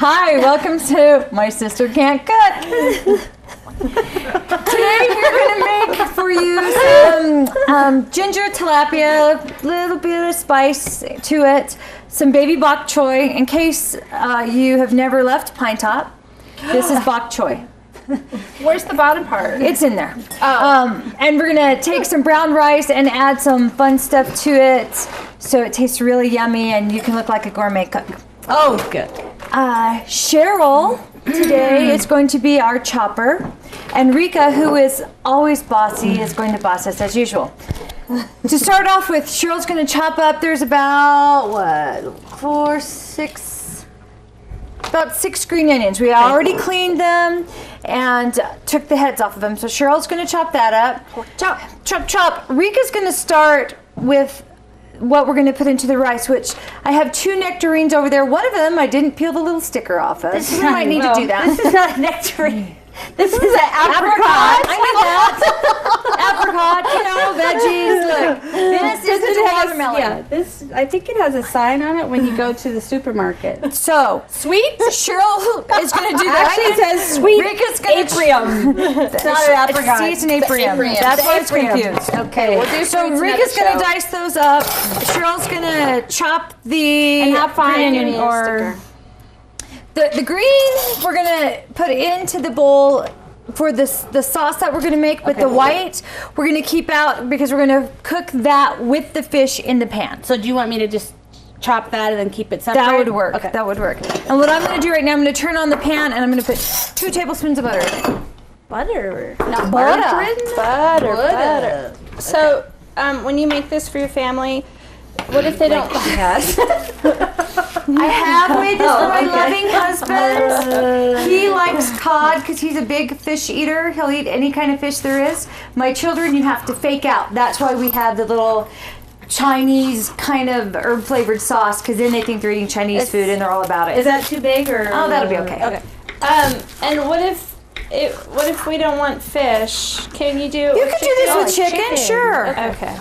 Hi, welcome to My Sister Can't Cook. Today we're going to make for you some ginger tilapia, a little bit of spice to it, some baby bok choy. In case you have never left Pinetop, this is bok choy. Where's the bottom part? It's in there. And we're going to take some brown rice and add some fun stuff to it so it tastes really yummy and you can look like a gourmet cook. Oh, good. Cheryl today is going to be our chopper, and Rika, who is always bossy, is going to boss us as usual. To start off with, Cheryl's going to chop up, there's about, about 6 green onions. We already cleaned them and took the heads off of them, so Cheryl's going to chop that up. Chop, chop, chop. Rika's going to start with what we're going to put into the rice, which I have 2 nectarines over there. One of them I didn't peel the little sticker off of. We might need to do that. This is not a nectarine. This is an apricot. I know that. Apricot, you know, veggies. Look, this is the watermelon. Yeah, this. I think it has a sign on it when you go to the supermarket. So sweet. Cheryl is going to do that. Actually, it says sweet. Rika's going to aprium. It's not an apricot. It's an aprium. That's why it's confused. Okay. We'll do so Rika's going to dice those up. Cheryl's going to chop the and how fine or. The green we're gonna put into the bowl for the sauce that we're gonna make, but the white we're gonna keep out because we're gonna cook that with the fish in the pan. So do you want me to just chop that and then keep it separate? That would work. Okay. That would work. And what I'm gonna do right now, I'm gonna turn on the pan and I'm gonna put 2 tablespoons of butter. Butter. Not butter. Butter. So when you make this for your family, what if they don't like that? I have made this for my loving husband. He likes cod because he's a big fish eater. He'll eat any kind of fish there is. My children, you have to fake out. That's why we have the little Chinese kind of herb flavored sauce, because then they think they're eating Chinese food and they're all about it. Is that too big or? Oh, that'll be okay. Okay. And what if we don't want fish? Can you do? You could do this with chicken, sure. Okay.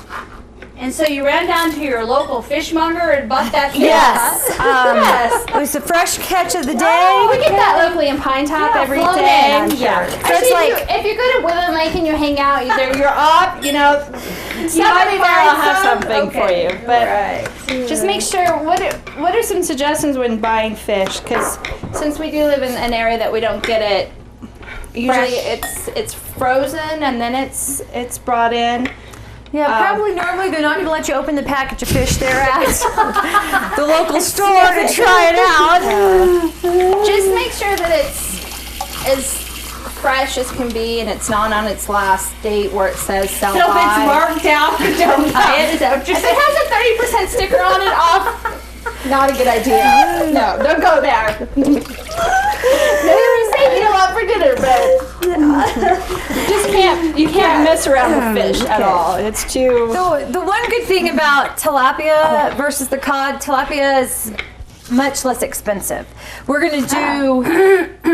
And so you ran down to your local fishmonger and bought that fish? Yes. Yes. It was the fresh catch of the day. Oh, we get that locally in Pinetop every day. Yeah. So Actually, it's like, if you're good at Woodland Lake and you hang out, either you're up, You might I'll have something for you. But just make sure. What are some suggestions when buying fish? Because since we do live in an area that we don't get it, usually it's frozen and then it's brought in. yeah, probably normally they're not going to let you open the package of fish there at the local store to try it out. just make sure that it's as fresh as can be and it's not on its last date where it says sell So if it's by. marked out, don't buy it. Is that what you're If it has a 30% sticker on it off, not a good idea. No, don't go there. Maybe say you know what for dinner, but You can't mess around with fish at all. It's too. So the one good thing about tilapia versus the cod, tilapia is much less expensive. We're gonna do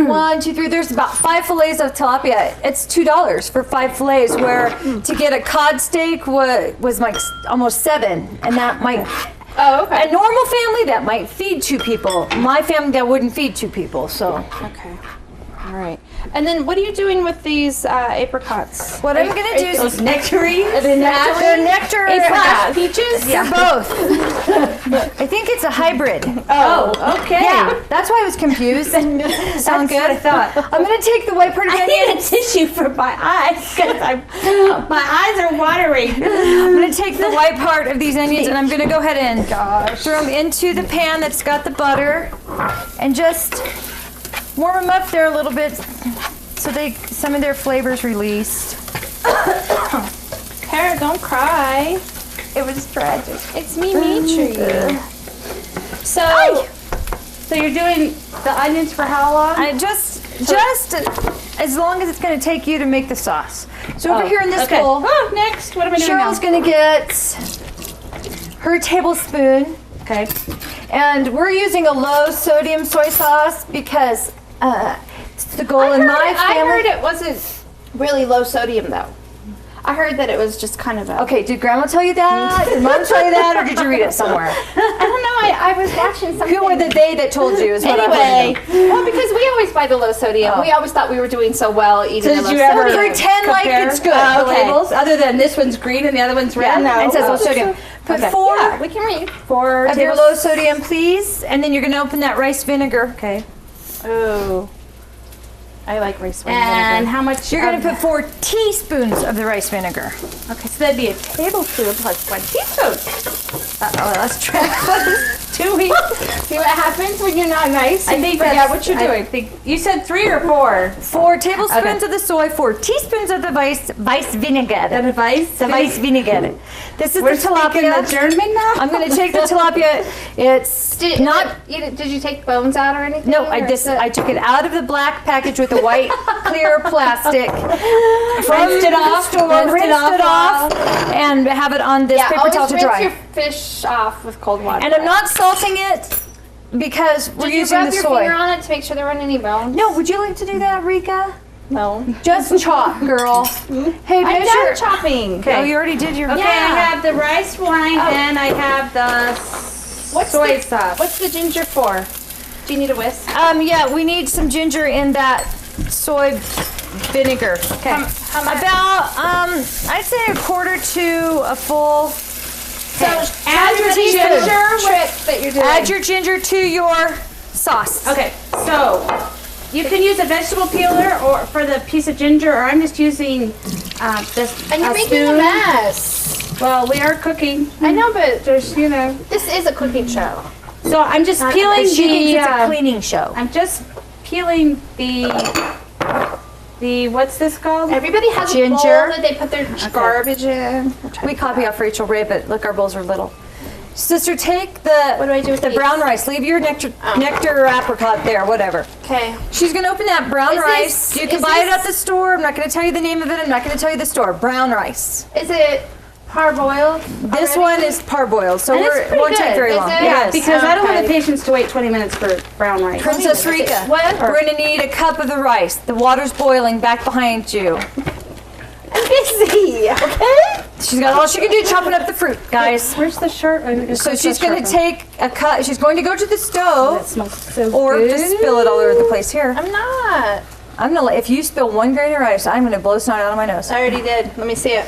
1, 2, 3. There's about 5 fillets of tilapia. It's $2 for 5 fillets. Where to get a cod steak was like almost $7, and that might. Oh, okay. A normal family that might feed 2 people. My family that wouldn't feed 2 people. So. Okay. All right. And then what are you doing with these apricots? What I'm gonna do is Those nectarines? they're nectar Apricots. peaches. They're both. I think it's a hybrid. Oh, okay. Yeah, that's why I was confused. Sound good? What I thought. I'm gonna take the white part of the I need a onion. tissue for my eyes because my eyes are watering. I'm gonna take the white part of these onions and I'm gonna go ahead and throw them into the pan that's got the butter and just warm them up there a little bit so some of their flavors released. Kara, don't cry. It was tragic. It's me, Mitri. So you're doing the onions for how long? I just as long as it's going to take you to make the sauce. So over here in this bowl, next, what am I doing Cheryl's going to get her tablespoon. Okay. And we're using a low sodium soy sauce because it's the goal in my family. I heard it wasn't really low sodium though. I heard that it was just kind of a. Okay, did Grandma tell you that? Did Mom tell you that, or did you read it somewhere? I don't know. I was watching something. Who were the they that told you? Is what I Anyway, well, because we always buy the low sodium. We always thought we were doing so well eating the Did low you ever sodium. Pretend like it's good. The Okay. labels, other than this one's green and the other one's red. Yeah, it says low sodium. Put Okay. 4 Yeah, we can read. 4 of your low sodium, please, and then you're gonna open that rice vinegar. Okay. Oh, I like rice wine And vinegar. how much? You're gonna put 4 teaspoons of the rice vinegar. Okay, so that'd be a tablespoon plus 1 teaspoon. Oh, that's true. 2 weeks. See what happens when you're not nice? I think forget that's what you're I doing. think you said 3 or 4. 4 tablespoons of the soy, 4 teaspoons of the vice vinegar. The device. The vice vinegar. This is We're the speaking tilapia. the German now. I'm gonna take the tilapia. It's not. Did you take bones out or anything? No, or I is it- took it out of the black package with the white clear plastic. Rinsed it off. Rinsed it off, and have it on this Yeah, paper towel always to rinse dry. your fish off with cold water. And I'm not salting it because we're Did you using rub the your soy. finger on it to make sure there weren't any bones? No, would you like to do that, Rika? No. Just chop, girl. Hey, I'm measure. done chopping. Oh, you already did your. Okay, I have the rice wine and I have the soy sauce. What's the ginger for? Do you need a whisk? Yeah, we need some ginger in that soy vinegar. Okay. How much? About I'd say a quarter to a full. So add your ginger ginger. trick that you're doing. Add your ginger to your sauce. Okay, so you can use a vegetable peeler or for the piece of ginger, or I'm just using this. and you're making a mess. Well, we are cooking. I know, but There's, this is a cooking show. So I'm just peeling She thinks it's a the. cleaning show. I'm just peeling the what's this called? Everybody has Ginger. a bowl that they put their garbage in. We copy off Rachel Ray, but look, our bowls are little. Sister, take the What do I do with the these? brown rice. Leave your nectar or apricot there, whatever. Okay. She's gonna open that brown Is rice. this- You can is buy it this- at the store. I'm not gonna tell you the name of it. I'm not gonna tell you the store. Brown rice. Is it parboiled? This already? one is parboiled, so And it's it pretty won't take good, very is long. it? Yes. Because I don't want Okay. the patients to wait 20 minutes for brown rice. Princess Rika, What? we're gonna need a cup of the rice. The water's boiling back behind you. I'm busy. Okay. She's got all she can do chopping up the fruit, guys. Where's the shirt? So she's gonna take a cut. She's going to go to the That stove, smells so or good. just spill it all over the place here. I'm not. I'm gonna let, if you spill 1 grain of rice, I'm gonna blow snot out of my nose. I already did. Let me see it.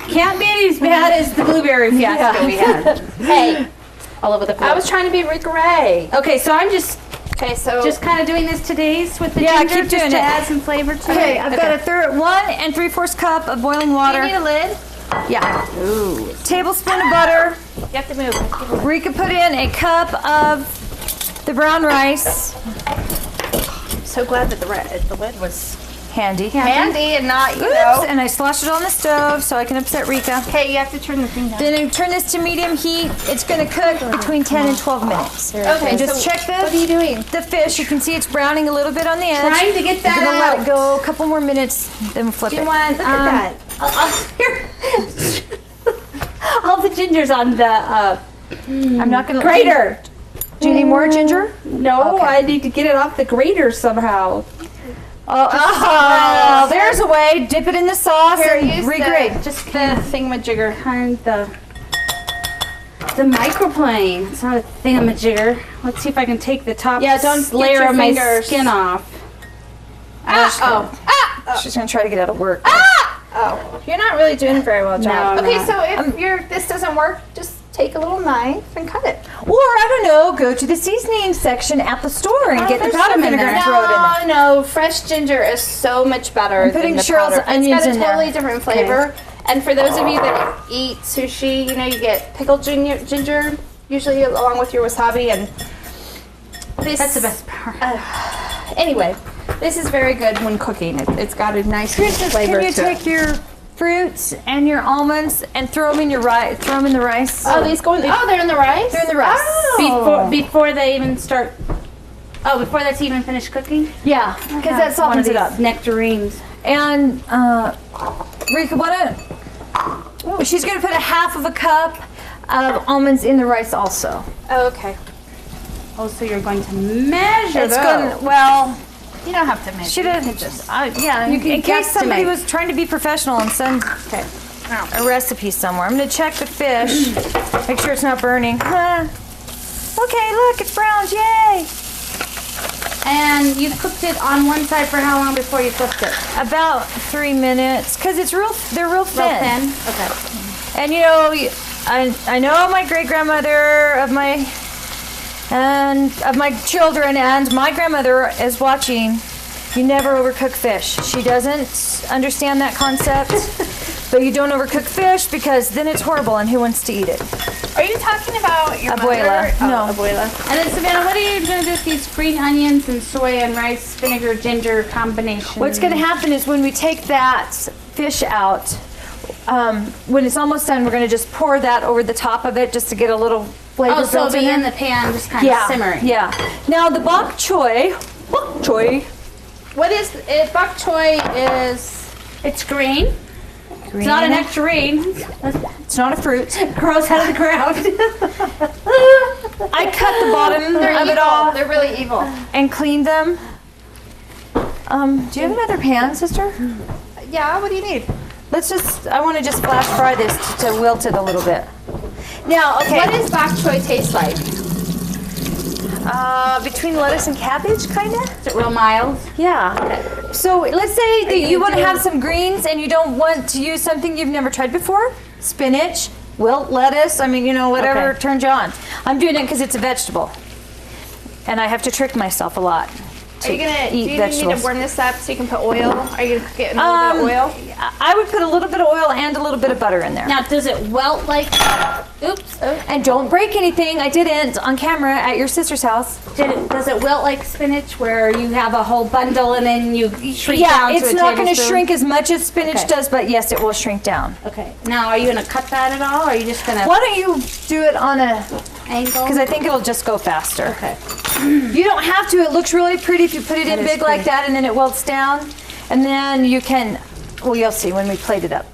Can't be as bad as the blueberry fiasco we had. Hey, All over the floor. I was trying to be Rika Ray. Okay, so I'm just Okay, so kind of doing this today's with the Yeah, ginger keep doing just to it. add some flavor to Okay, it. I've got a 1 3/4 cup of boiling you water. need a lid. Yeah. Tablespoon of butter. You have to move. Rika put in a cup of the brown rice. So glad that the lid was Handy. handy and not, you Oops, know. and I sloshed it on the stove so I can upset Rika. Okay, you have to turn the thing down. Then I turn this to medium heat. It's gonna cook between 10 and 12 minutes. Okay, And just so check this. What are you doing? The fish, you can see it's browning a little bit on the edge. Trying to get that We're gonna let out. it go a couple more minutes, then we'll flip Do you it. want Look at here. all the gingers on the I'm not gonna grater? Do you need more ginger? No, Okay. I need to get it off the grater somehow. Oh, there's a way. Dip it in the sauce Here, and use regrate. just the thingamajigger. Kind the microplane. It's not a thingamajigger. Let's see if I can take the top Yeah, don't get layer your of my fingers. skin off. She's gonna try to get out of work. Oh, you're not really doing a very well job. No, I'm okay, not. so if this doesn't work, just take a little knife and cut it. Or I don't know, go to the seasoning section at the store and get the there's powder some in vinegar there. and throw it in there. No, fresh ginger is so much better I'm putting than the Cheryl's powder. onions It's got a in there. totally different flavor. And for those of you that eat sushi, you know, you get pickled ginger usually along with your wasabi, and this, That's the best part. Anyway, this is very good when cooking. It's got a nice Princess, flavor can you to take it. your fruits and your almonds and throw them in your rice? Throw them in the rice. Oh, these going? Oh, they're in the rice. They're in the rice. Oh. Before they even start. Oh, before that's even finished cooking. Yeah, because that One of softens these it up. nectarines. And Rika, she's gonna put a half of a cup of almonds in the rice also. Oh, okay. Oh, so you're going to measure It's those. going well. You don't have to measure. Should have. Yeah, in case somebody was trying to be professional and send a recipe somewhere. I'm gonna check the fish, make sure it's not burning. Okay, look, it's browned. Yay! And you cooked it on one side for how long before you cooked it? About 3 minutes, cause it's they're real thin. Real thin? Okay. And you know, I know my great grandmother of my children, and my grandmother is watching. You never overcook fish. She doesn't understand that concept. But you don't overcook fish because then it's horrible, and who wants to eat it? Are you talking about your Abuela. mother? No. Abuela. And then Savannah, what are you going to do with these green onions and soy and rice vinegar ginger combination? What's going to happen is when we take that fish out, when it's almost done, we're going to just pour that over the top of it just to get a little flavor. Oh, so built it'll be in there. the pan, just kind of simmering. Yeah. Now the bok choy. What is bok choy? Is It's green. It's not a nectarine. It's not a fruit. Grows out of the ground. I cut the bottom of it all They're really evil. and cleaned them. Do you have another pan, sister? Yeah. What do you need? I want to just flash fry this to wilt it a little bit. Now, okay. What does bok choy taste like? Between lettuce and cabbage, kind of? Is it real mild? Yeah. So let's say that you want to have some greens and you don't want to use something you've never tried before. Spinach, wilt lettuce, whatever turns you on. I'm doing it because it's a vegetable. And I have to trick myself a lot. Do you need to warm this up so you can put oil? Are you gonna get a little bit of oil? I would put a little bit of oil and a little bit of butter in there. Now, does it welt like... Oops. And don't break anything. I didn't on camera at your sister's house. Does it wilt like spinach where you have a whole bundle and then you shrink down to a it's not going to tablespoon? shrink as much as spinach does, but yes, it will shrink down. Okay. Now, are you going to cut that at all, or are you just going to... Why don't you do it on a angle? because I think it'll just go faster. Okay. You don't have to. It looks really pretty if you put it in is big like that, and then it welts down. And then you can, well, you'll see when we plate it up.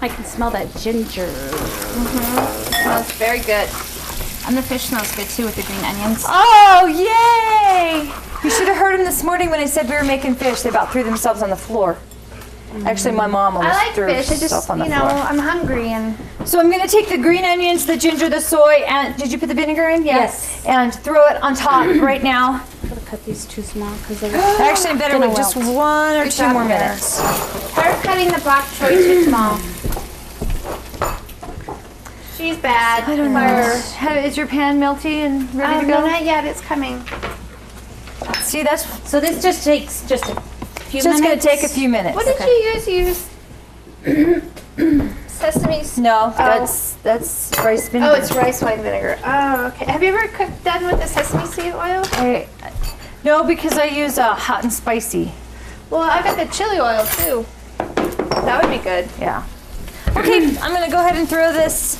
I can smell that ginger. Smells very good. And the fish smells good too with the green onions. Oh, yay! You should have heard them this morning when I said we were making fish. They about threw themselves on the floor. Actually, my mom almost I like threw fish. I just, herself on the floor. I'm hungry and. So I'm going to take the green onions, the ginger, the soy, and did you put the vinegar in? Yes. And throw it on top right now. I'm going to cut these too small because they're... Actually, I better wait just 1 or 2 job, more Kara. minutes. Her cutting the bok choy too small. She's bad. I don't know. Is your pan melty and ready to No, go? not yet. It's coming. See, that's So this just takes just a few just going minutes? to take a few minutes. What did you use? You used sesame. No, that's rice vinegar. Oh, it's rice wine vinegar. Oh, okay. Have you ever done with the sesame seed oil? No, because I use hot and spicy. Well, I got the chili oil too. That would be good. Yeah. Okay, I'm going to go ahead and throw this.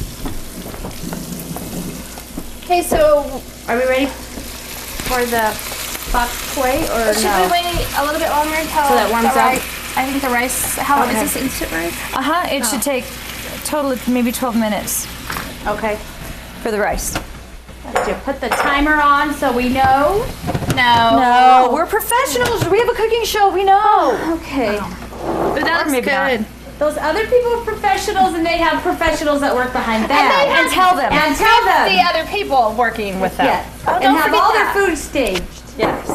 Okay, so Are we ready for the bok choy or should no? we wait a little bit longer until So that warms the up? rice? I think the rice. How is this instant rice? It should take a total of maybe 12 minutes Okay. for the rice. Did you put the timer on so we know? No, we're professionals. We have a cooking show. We know. Okay. Ooh, that looks maybe good. Those other people are professionals and they have professionals that work behind them. And tell them. And tell them. The other people working with them. Yes. Oh, And don't have forget all that. their food staged. Yes.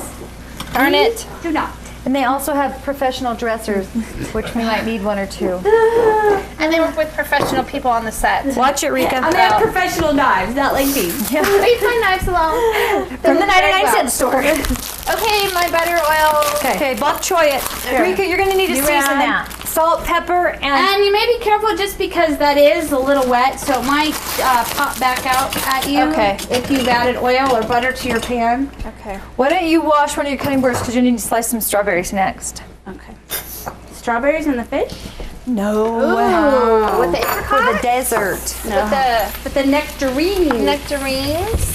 Darn it. Do not. And they also have professional dressers, which we might need 1 or 2. And they work with professional people on the set. Watch it, Rika. And they have professional knives, not like me. Leave my knives alone. From the 99-cent store. Okay, my butter oil. Okay, bok choy it. Rika, you're going to need to season that. Salt, pepper, and... And you may be careful just because that is a little wet, so it might pop back out at you. Okay. If you've added oil or butter to your pan. Okay. Why don't you wash one of your cutting boards because you need to slice some strawberries next. Okay. Strawberries in the fish? No. Ooh, with the For apricot? the desert. With the But the nectarine. nectarines.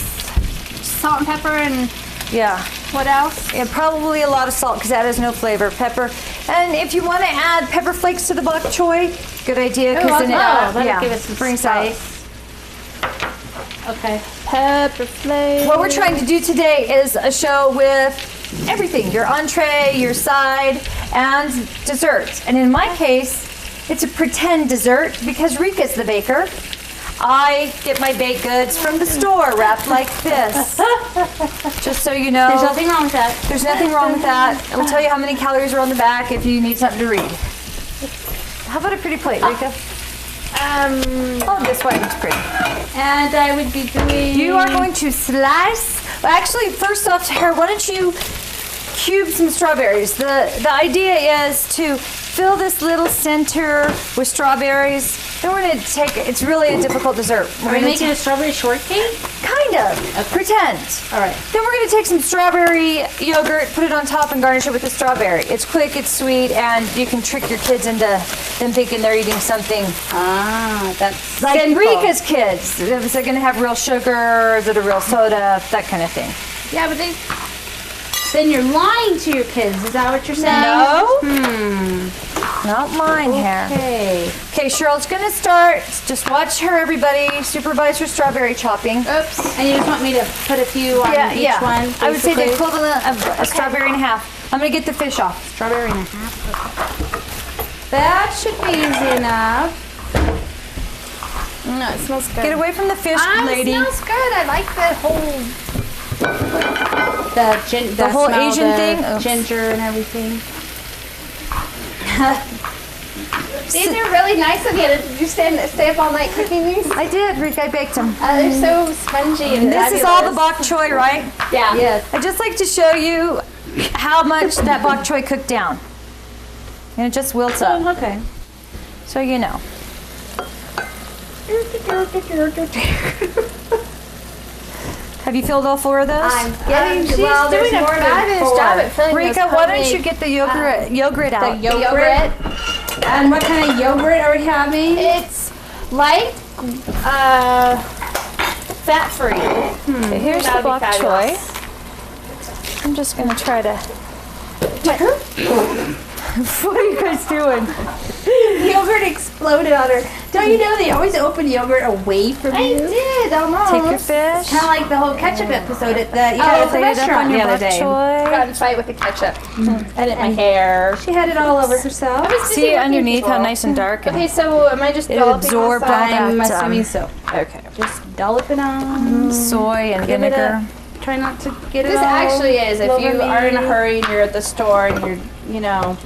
Salt and pepper and Yeah. what else? And probably a lot of salt because that has no flavor. Pepper. And if you want to add pepper flakes to the bok choy, good idea because then that'll give it some brings out. spice. Okay. Pepper flakes. What we're trying to do today is a show with everything, your entree, your side, and desserts. And in my case, it's a pretend dessert because Rika's the baker. I get my baked goods from the store wrapped like this. Just so you know. There's nothing wrong with that. There's nothing wrong with that. It will tell you how many calories are on the back if you need something to read. How about a pretty plate, Rika? Oh, this one looks pretty. And I would be doing... You are going to slice. Well, actually, first off, Tara, why don't you cube some strawberries? The idea is to fill this little center with strawberries. Then we're going to take, it's really a difficult dessert. Are we making a strawberry shortcake? Kind of. Okay. Pretend. All right. Then we're going to take some strawberry yogurt, put it on top, and garnish it with the strawberry. It's quick, it's sweet, and you can trick your kids into them thinking they're eating something Ah, that's like simple. Rika's kids. Is it going to have real sugar? Is it a real soda? That kind of thing. Yeah, but then you're lying to your kids. Is that what you're saying? No. Not mine here. Okay. Okay, Cheryl's going to start. Just watch her, everybody. Supervise her strawberry chopping. Oops. And you just want me to put a few on each one? I would say the basically? equivalent of a strawberry and a half. I'm going to get the fish off. Strawberry and a half. Okay. That should be easy enough. No, it smells good. Get away from the fish, lady. It smells good. I like the whole. The whole smell, Asian the thing? Oops. ginger and everything. These are really nice of you. Did you stay up all night cooking these? I did, Rika. I baked them. They're so spongy and This is all the bok choy, right? Yeah. Yes. I'd just like to show you how much that bok choy cooked down. And it just wilts up, Oh, okay. so you know. Have you filled all 4 of those? I'm getting. She's Well, there's doing a more than fabulous 4. job at filling Rika, those why don't homemade- you get the yogurt out? the yogurt? And what kind of yogurt are we having? It's like fat-free. Okay, here's the That'd be bok choy. fabulous. I'm just gonna try to. What are you guys doing? Yogurt exploded on her. Don't you know they always open yogurt away from I you? did almost. Take your fish. Kind of like the whole ketchup episode at the Lay it up on restaurant your the other bok day. choy. Got in a fight with the ketchup. Edit my hair. She had it all over herself. See underneath how nice and dark. And Okay, so am I just It dolloping absorbed this all on? that. I'm assuming so. Okay. Just dollop it on. Soy and Give it vinegar. Try not to get it This all actually is if you over are in a me. hurry and you're at the store and you're, you know.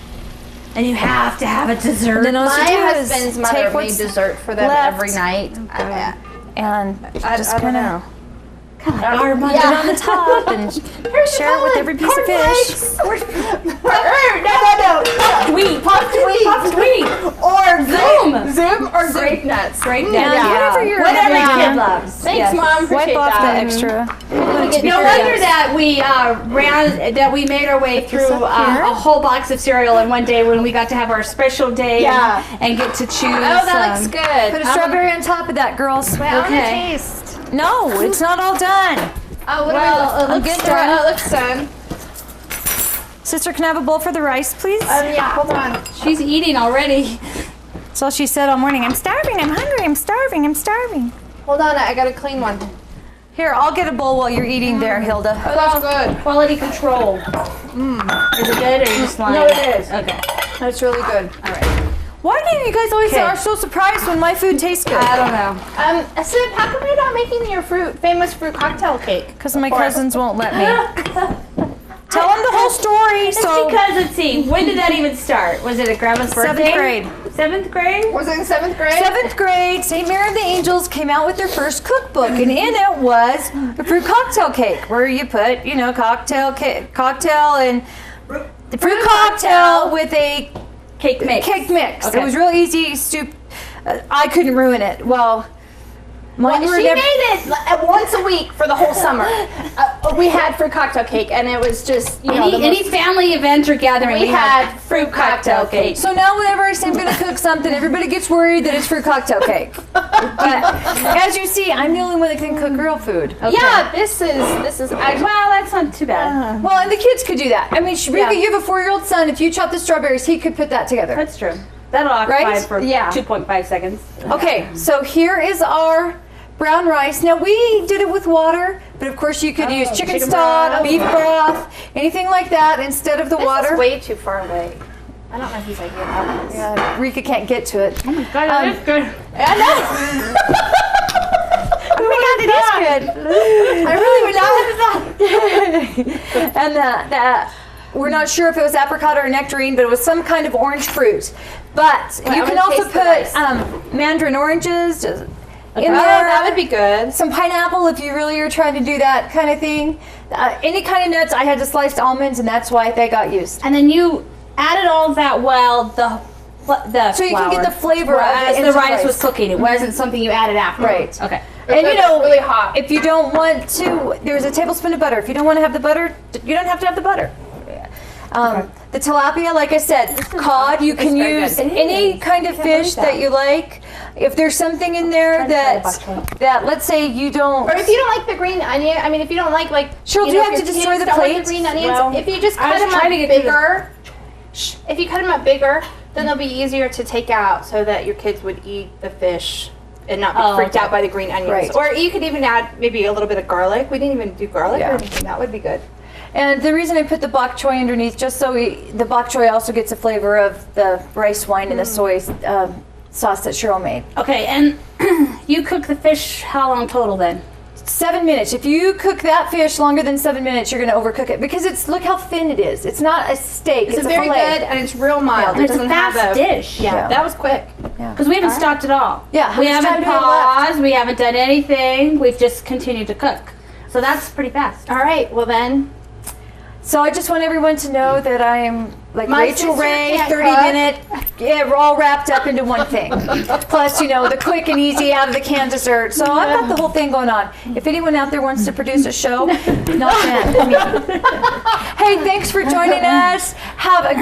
And you have to have a dessert. Then all My you do husband's is mother take made what's dessert for them left. every night. and just I don't kind of know. Our mother. put it on the top and share it with every piece of fish. No. Puffed wheat. Or Zoom or grape nuts. Grape nuts. Yeah, whatever your Whatever yeah. your kid loves. Thanks, Yes. Mom. Appreciate Wipe off the that. extra. No wonder that we made our way through a whole box of cereal in one day when we got to have our special day Yeah. and get to choose. Oh, that looks good. Put a strawberry on top of that, girls. Okay. No, it's not all done. Oh, what Well, are we I'm looking good for? done. Oh, it looks done. Sister, can I have a bowl for the rice, please? Yeah, hold on. She's eating already. That's all she said all morning. I'm starving, I'm hungry, I'm starving, I'm starving. Hold on, I got a clean one. Here, I'll get a bowl while you're eating there, Hilda. Oh, that's good. Quality control. Is it good or are you just lying? No, it is. Okay. That's really good. All right. Why do you guys always Okay. are so surprised when my food tastes good? I don't know. Sib, how come you're not making your famous fruit cocktail cake? Because my cousins won't let me. Tell them the whole story. It's So, because, let's see, when did that even start? Was it at Grandma's birthday? 7th grade. 7th grade? Was it in 7th grade? 7th grade, St. Mary of the Angels came out with their first cookbook, and in it was a fruit cocktail cake, where you put, cocktail and the fruit cocktail with a Cake mix. cake mix. Okay. It was real easy. I couldn't ruin it. Well, mine were She never. made it once a week for the whole summer. We had fruit cocktail cake, and it was just, the Any most, family event or gathering, we had fruit cocktail cake. So now whenever I say I'm going to cook something, everybody gets worried that it's fruit cocktail cake. But as you see, I'm the only one that can cook real food. Yeah, this is actually. Well, that's not too bad. Well, and the kids could do that. I mean, Rika, you have a 4-year-old son. If you chop the strawberries, he could put that together. That's true. That'll occupy Right? for Yeah. 2.5 seconds. Okay, so here is our brown rice. Now we did it with water, but of course you could use chicken stock, beef broth, anything like that instead of the water. This is way too far away. I don't know whose idea that was. Yeah, Rika can't get to it. Oh my god, that is good. I know. Oh my god, it is good. I really would not have thought. And we're not sure if it was apricot or nectarine, but it was some kind of orange fruit. But you can also put mandarin oranges in there. That would be good. Some pineapple if you really are trying to do that kind of thing. Any kind of nuts. I had to sliced almonds, and that's why they got used. And then you added all of that while the So you can get the flavor as of the rice was cooking. It wasn't something you added afterwards. Right. Okay. And you know, really hot. if you don't want to, there's a tablespoon of butter. If you don't want to have the butter, you don't have to have the butter. The tilapia, like I said, cod, you can use any kind of fish that you like. If there's something in there that let's say you don't, Or if you don't like the green onion, I mean, if you don't like Cheryl, do you have to destroy the plate? plate? The green onions, Well, if you just I cut was them up trying to get through bigger, if you cut them up bigger, then they'll be easier to take out, so that your kids would eat the fish and not be freaked out by the green onions. Right. Or you could even add maybe a little bit of garlic. We didn't even do garlic or anything. That would be good. And the reason I put the bok choy underneath, just so the bok choy also gets a flavor of the rice wine and the soy sauce that Cheryl made. Okay, and you cook the fish how long total then? 7 minutes. If you cook that fish longer than 7 minutes, you're going to overcook it because look how thin it is. It's not a steak. It's a very filet. good, and it's real mild. And it's a fast dish. Yeah, that was quick. Because we haven't stopped at all. Yeah, how We much time haven't do we have left? paused. We haven't done anything. We've just continued to cook. So that's pretty fast. All right, well then. So I just want everyone to know that I am like My Rachel sister Ray, can't 30-minute, we're all wrapped up into one thing. Plus, the quick and easy out of the can dessert. So I've got the whole thing going on. If anyone out there wants to produce a show, not them, me. Hey, thanks for joining us. Have a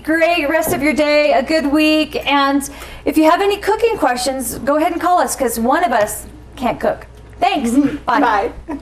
great rest of your day, a good week. And if you have any cooking questions, go ahead and call us because one of us can't cook. Thanks. Bye. Bye.